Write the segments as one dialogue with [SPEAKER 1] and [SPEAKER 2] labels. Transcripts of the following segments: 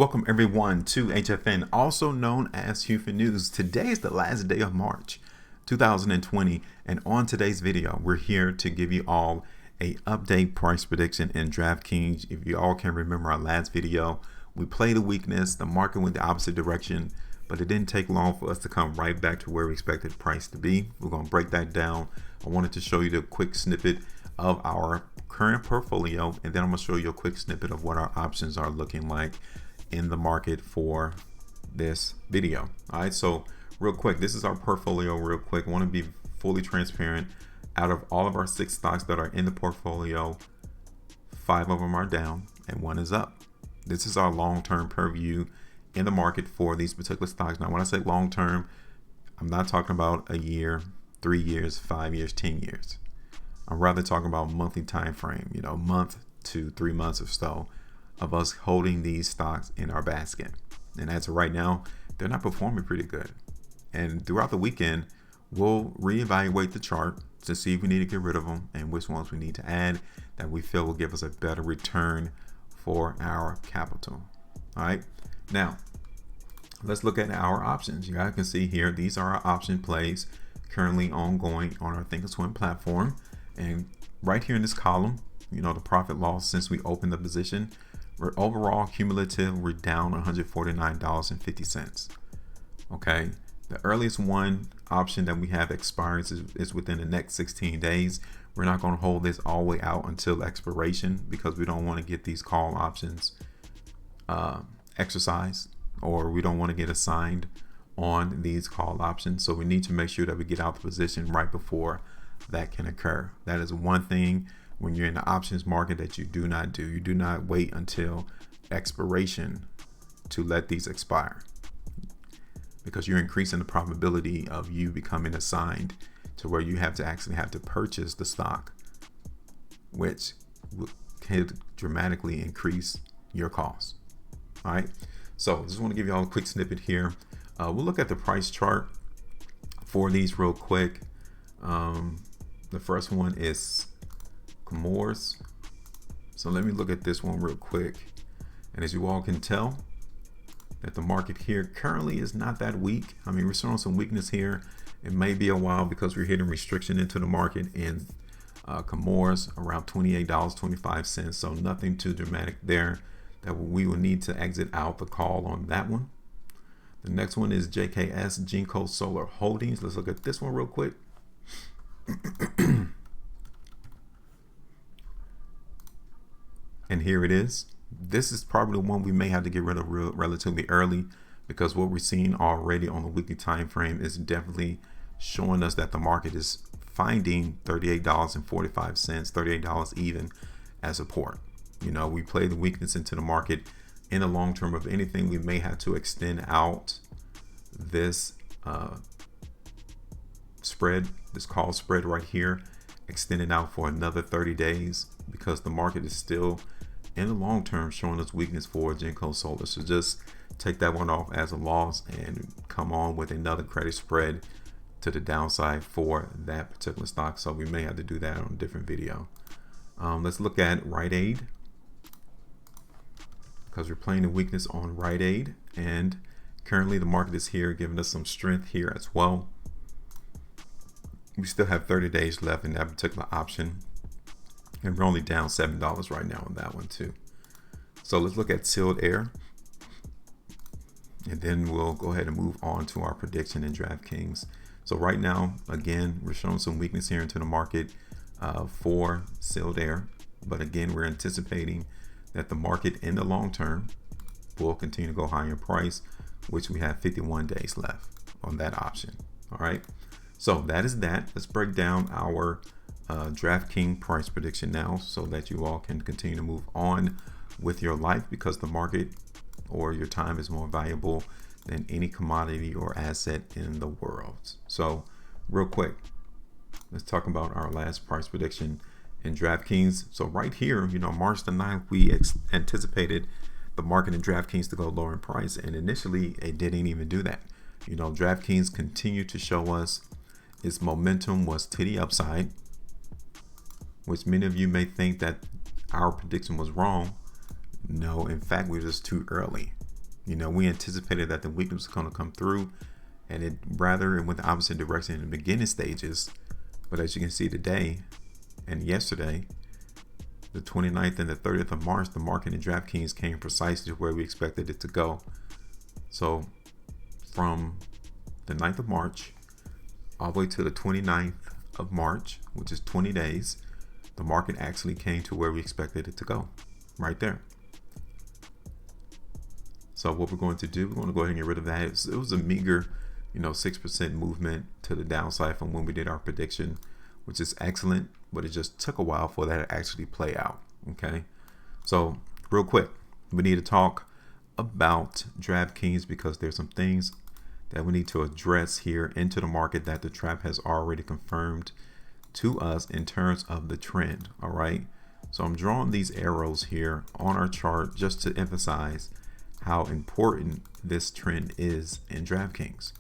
[SPEAKER 1] Welcome everyone to HFN, also known as HueFin News. Today is the last day of March 2020, and on today's video, we're here to give you all a update price prediction in DraftKings. If you all can remember our last video, we played a weakness, the market went the opposite direction, but it didn't take long for us to come right back to where we expected price to be. We're going to break that down. I wanted to show you the quick snippet of our current portfolio, and then I'm going to show you a quick snippet of what our options are looking like in the market for this video. All right, so real quick, this is our portfolio real quick. I want to be fully transparent. Out of all of our 6 stocks that are in the portfolio, 5 of them are down and 1 is up. This is our long-term purview in the market for these particular stocks. Now, when I say long-term, I'm not talking about a year, 3 years, 5 years, 10 years. I'm rather talking about monthly time frame, month to 3 months or so of us holding these stocks in our basket. And as of right now, they're not performing pretty good. And throughout the weekend, we'll reevaluate the chart to see if we need to get rid of them and which ones we need to add that we feel will give us a better return for our capital. All right, now let's look at our options. You guys can see here, these are our option plays currently ongoing on our Thinkorswim platform. And right here in this column, the profit loss since we opened the position, we're overall cumulative, we're down $149.50. Okay, the earliest one option that we have expires is within the next 16 days. We're not going to hold this all the way out until expiration because we don't want to get these call options exercised, or we don't want to get assigned on these call options. So we need to make sure that we get out the position right before that can occur. That is one thing when you're in the options market that you do not do. You do not wait until expiration to let these expire, because you're increasing the probability of you becoming assigned to where you have to purchase the stock, which could dramatically increase your costs. All right, so I just want to give you all a quick snippet here. We'll look at the price chart for these real quick. The first one is commodities. So let me look at this one real quick. And as you all can tell, that the market here currently is not that weak. I mean, we're showing some weakness here. It may be a while because we're hitting restriction into the market in commodities around $28.25. So nothing too dramatic there that we will need to exit out the call on that one. The next one is JKS, Genco Solar Holdings. Let's look at this one real quick. And here it is. This is probably the one we may have to get rid of relatively early, because what we're seeing already on the weekly time frame is definitely showing us that the market is finding $38.45, $38 even as support. We play the weakness into the market. In the long term of anything, we may have to extend out this spread, this call spread right here, extend it out for another 30 days, because the market is still in the long term showing us weakness for Genco Solar. So just take that one off as a loss and come on with another credit spread to the downside for that particular stock. So we may have to do that on a different video. Let's look at Rite Aid, because we're playing the weakness on Rite Aid, and currently the market is here giving us some strength here as well. We still have 30 days left in that particular option, and we're only down $7 right now on that one too. So let's look at Sealed Air, and then we'll go ahead and move on to our prediction in DraftKings. So right now, again, we're showing some weakness here into the market for Sealed Air, but again, we're anticipating that the market in the long term will continue to go higher in price, which we have 51 days left on that option. All right, so that is that. Let's break down our DraftKings price prediction now, so that you all can continue to move on with your life, because the market or your time is more valuable than any commodity or asset in the world. So real quick, let's talk about our last price prediction in DraftKings. So right here, March the 9th, we anticipated the market in DraftKings to go lower in price, and initially it didn't even do that. DraftKings continued to show us its momentum was to the upside, which many of you may think that our prediction was wrong. No, in fact, we're just too early. We anticipated that the weakness was going to come through, and it went the opposite direction in the beginning stages. But as you can see today and yesterday, the 29th and the 30th of March, the market in DraftKings came precisely where we expected it to go. So from the 9th of March all the way to the 29th of March, which is 20 days, the market actually came to where we expected it to go, right there. So what we're going to do, we're going to go ahead and get rid of that. It was a meager, 6% movement to the downside from when we did our prediction, which is excellent, but it just took a while for that to actually play out. Okay. So real quick, we need to talk about DraftKings because there's some things that we need to address here into the market that the trap has already confirmed to us in terms of the trend. All right. So I'm drawing these arrows here on our chart just to emphasize how important this trend is in DraftKings.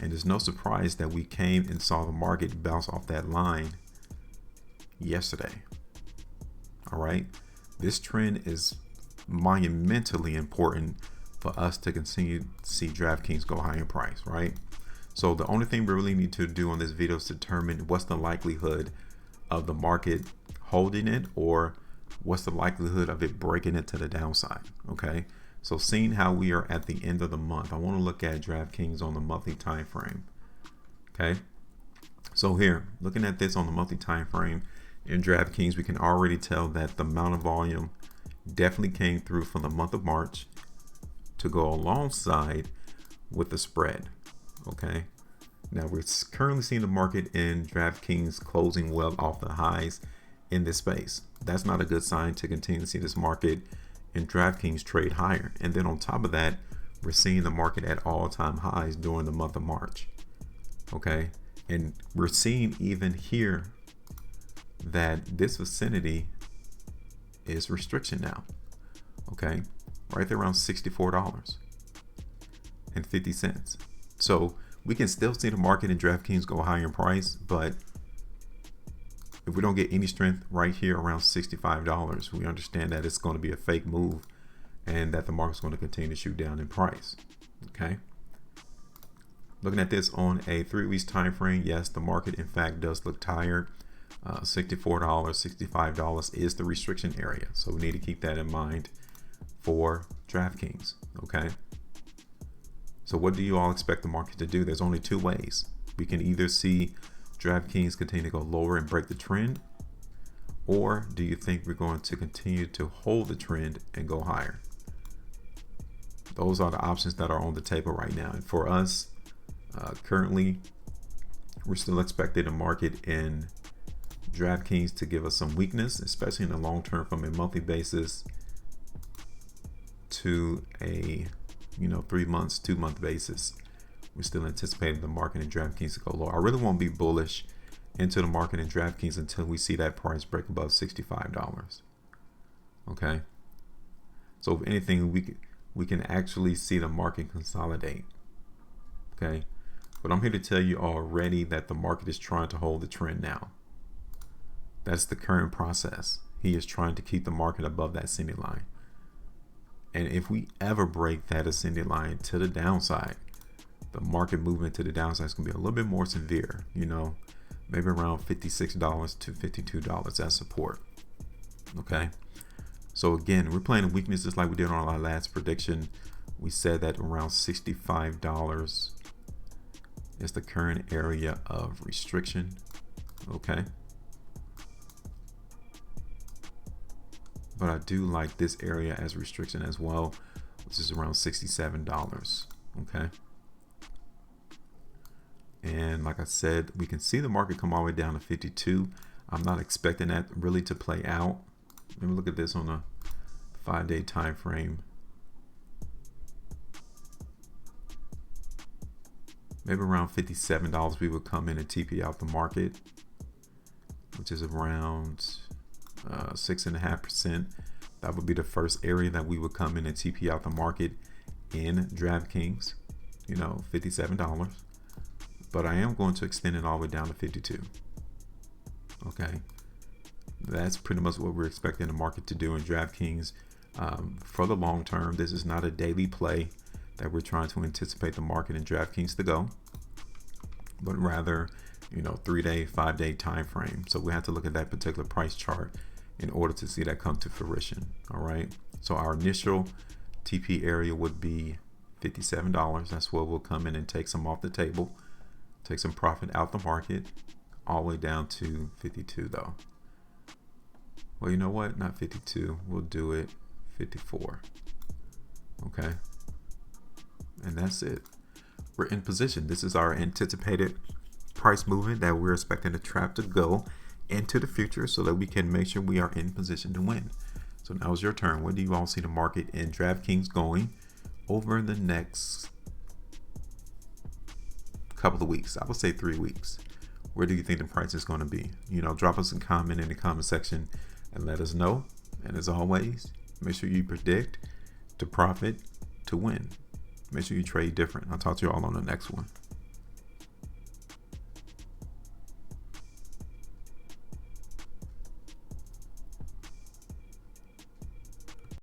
[SPEAKER 1] And there's no surprise that we came and saw the market bounce off that line yesterday. All right. This trend is monumentally important for us to continue to see DraftKings go high in price, right? So the only thing we really need to do on this video is determine what's the likelihood of the market holding it, or what's the likelihood of it breaking it to the downside. Okay. So seeing how we are at the end of the month, I want to look at DraftKings on the monthly time frame. Okay. So here, looking at this on the monthly time frame in DraftKings, we can already tell that the amount of volume definitely came through from the month of March to go alongside with the spread. Okay. Now we're currently seeing the market in DraftKings closing well off the highs in this space. That's not a good sign to continue to see this market in DraftKings trade higher. And then on top of that, we're seeing the market at all-time highs during the month of March. Okay. And we're seeing even here that this vicinity is restriction now. Okay. Right there around $64.50. So we can still see the market in DraftKings go higher in price, but if we don't get any strength right here around $65, we understand that it's going to be a fake move and that the market's going to continue to shoot down in price. Okay. Looking at this on a 3 weeks time frame, yes, the market in fact does look tired. $64, $65 is the restriction area. So we need to keep that in mind for DraftKings. Okay. So what do you all expect the market to do? There's only two ways. We can either see DraftKings continue to go lower and break the trend, or do you think we're going to continue to hold the trend and go higher? Those are the options that are on the table right now. And for us, currently, we're still expecting the market in DraftKings to give us some weakness, especially in the long term from a monthly basis to a 3 months, 2 month basis. We're still anticipating the market in DraftKings to go low. I really won't be bullish into the market in DraftKings until we see that price break above $65. Okay. So if anything, we can actually see the market consolidate. Okay. But I'm here to tell you already that the market is trying to hold the trend now. That's the current process. He is trying to keep the market above that ascending line. And if we ever break that ascending line to the downside, the market movement to the downside is going to be a little bit more severe, maybe around $56 to $52 as support. Okay. So again, we're playing a weakness just like we did on our last prediction. We said that around $65 is the current area of restriction. Okay. But I do like this area as restriction as well, which is around $67. Okay. And like I said, we can see the market come all the way down to 52. I'm not expecting that really to play out. Let me look at this on a 5-day time frame. Maybe around $57 we would come in and TP out the market, which is around 6.5%. That would be the first area that we would come in and TP out the market in DraftKings, $57. But I am going to extend it all the way down to 52. Okay. That's pretty much what we're expecting the market to do in DraftKings. For the long term, this is not a daily play that we're trying to anticipate the market in DraftKings to go, but rather, 3-day, 5-day time frame. So we have to look at that particular price chart in order to see that come to fruition. All right. So our initial TP area would be $57. That's where we'll come in and take some off the table, take some profit out the market, all the way down to 52 though. Well, you know what? Not 52. We'll do it 54. Okay. And that's it. We're in position. This is our anticipated price movement that we're expecting the trap to go into the future so that we can make sure we are in position to win. So now is your turn. Where do you all see the market in DraftKings going over the next couple of weeks? I would say 3 weeks. Where do you think the price is going to be? Drop us a comment in the comment section and let us know. And as always, make sure you predict to profit to win. Make sure you trade different. I'll talk to you all on the next one.